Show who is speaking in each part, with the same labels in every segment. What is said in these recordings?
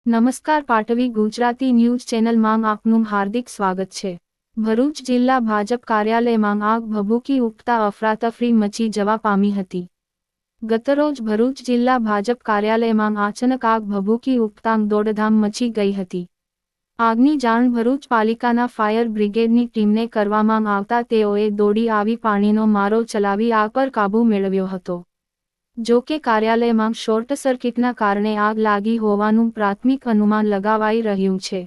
Speaker 1: નમસ્કાર પાટવી ગુજરાતી ન્યૂઝ ચેનલમાં આપનું હાર્દિક સ્વાગત છે। ભરૂચ જિલ્લા ભાજપ કાર્યાલયમાં આગ ભભૂકી ઉઠતા અફરાતફરી મચી જવા પામી હતી। ગતરોજ ભરૂચ જિલ્લા ભાજપ કાર્યાલયમાં અચાનક આગ ભભૂકી ઉઠતા દોડધામ મચી ગઈ હતી। આગની જાણ ભરૂચ પાલિકાના ફાયર બ્રિગેડની ટીમને કરવામાં આવતા તેઓએ દોડી આવી પાણીનો મારો ચલાવી આગ પર કાબૂ મેળવ્યો હતો। જો કે કાર્યાલયમાં શોર્ટ સર્કિટના કારણે આગ લાગી હોવાનું પ્રાથમિક અનુમાન લગાવાઈ રહ્યું છે।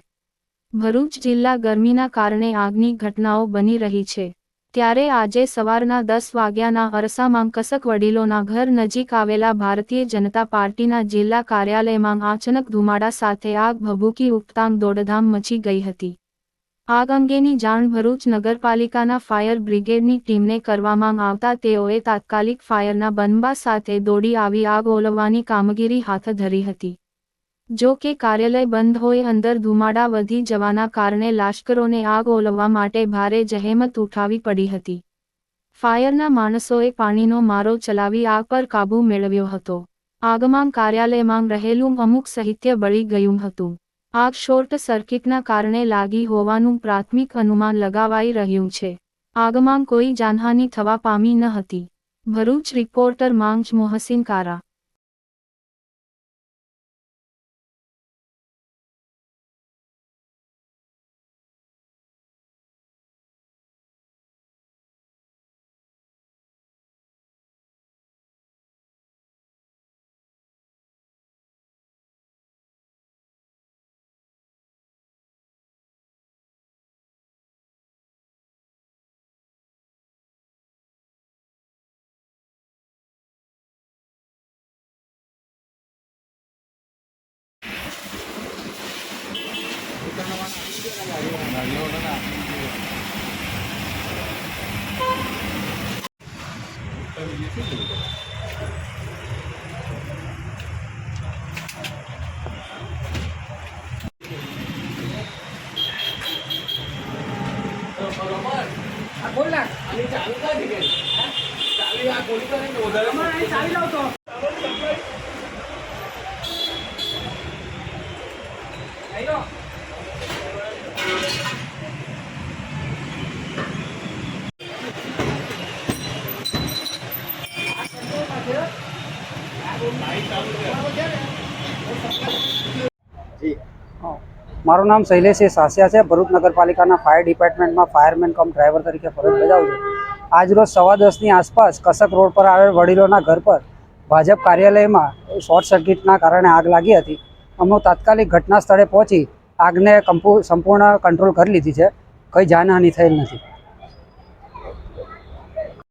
Speaker 1: ભરૂચ જિલ્લા ગરમીના કારણે આગની ઘટનાઓ બની રહી છે, ત્યારે આજે સવારના 10 વાગ્યાના અરસામાં કસક વડીલોના ઘર નજીક આવેલા ભારતીય જનતા પાર્ટીના જિલ્લા કાર્યાલયમાં અચાનક ધુમાડા સાથે આગ ભભૂકી ઉઠતા દોડધામ મચી ગઈ હતી। આગ અંગેની જાણ ભરૂચ નગરપાલિકાના ફાયર બ્રિગેડની ટીમને કરવામાં આવતા તેઓએ તાત્કાલિક ફાયરના બંબા સાથે દોડી આવી આગ ઓલવવાની કામગીરી હાથ ધરી હતી। જો કે કાર્યાલય બંધ હોય અંદર ધુમાડા વધી જવાના કારણે લાશ્કરોને આગ ઓલવવા માટે ભારે જહેમત ઉઠાવવી પડી હતી। ફાયરના માણસોએ પાણીનો મારો ચલાવી આગ પર કાબૂ મેળવ્યો હતો। આગમાં કાર્યાલયમાં રહેલું અમુક સાહિત્ય બળી ગયું હતું। આગ શોર્ટ સર્કિટના કારણે લાગી હોવાનું પ્રાથમિક અનુમાન લગાવાઈ રહ્યું છે। આગમાં કોઈ જાનહાનિ થવા પામી ન હતી। ભરૂચ રિપોર્ટર માંગ મોહસિન કારા।
Speaker 2: મારું નામ શૈલેષ સાસિયા છે। ભરૂચ નગરપાલિકાના ફાયર ડિપાર્ટમેન્ટમાં ફાયરમેન કમ ડ્રાઈવર તરીકે ફરજ બજાવું છું। આજરોજ 10:15ની આસપાસ કસક રોડ પર આવેલ વડીલોના ઘર પર ભાજપ કાર્યાલયમાં શોર્ટ સર્કિટના કારણે આગ લાગી હતી। અમે તાત્કાલિક ઘટના સ્થળે પહોંચી આગને સંપૂર્ણ કંટ્રોલ કરી લીધી છે। કંઈ જાનહાનિ થયેલ નથી।